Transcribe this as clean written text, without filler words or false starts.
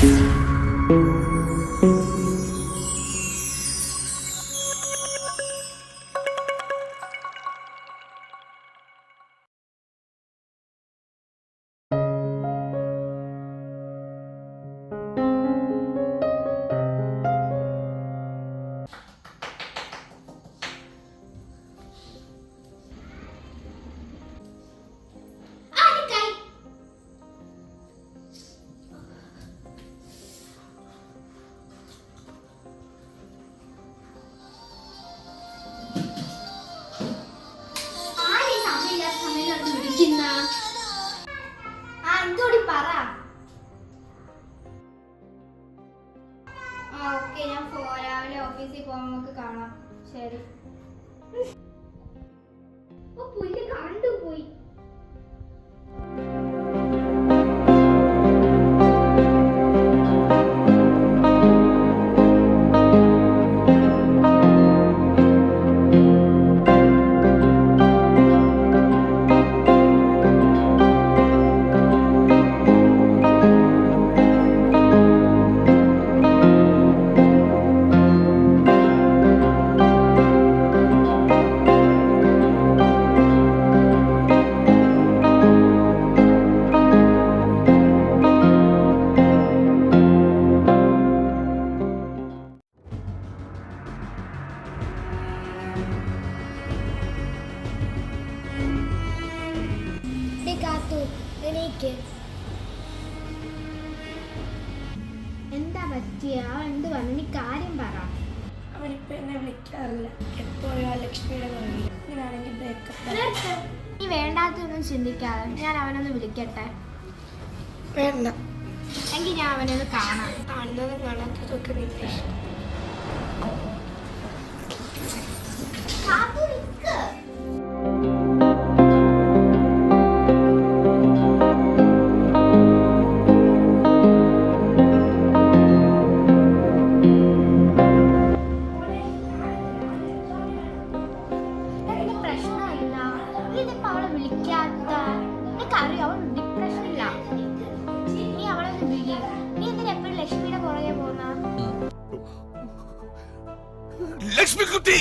Okay, ഞാൻ രാവിലെ ഓഫീസിൽ പോകാൻ നമുക്ക് കാണാം. ശരി. പുല്ല് കണ്ടുപോയി. എന്താ പറ്റിയ? എന്ത് പറഞ്ഞു? നീ കാര്യം പറ. അവനിപ്പോ എന്നെ വിളിക്കാറില്ല. എപ്പോഴും ആ ലക്ഷ്മിയുടെ പറയില്ല. ഇങ്ങനാണെങ്കിൽ ബ്രേക്കപ്പ്. നീ വേണ്ടാത്തൊന്നും ചിന്തിക്കാതെ ഞാൻ അവനൊന്ന് വിളിക്കട്ടെ. വേണ്ട. എങ്കിൽ ഞാൻ അവനൊന്ന് കാണാം. കാണുന്നതും കാണാത്തതൊക്കെ നിന്റെ ഇഷ്ടം. ലക്ഷ്മി കുട്ടി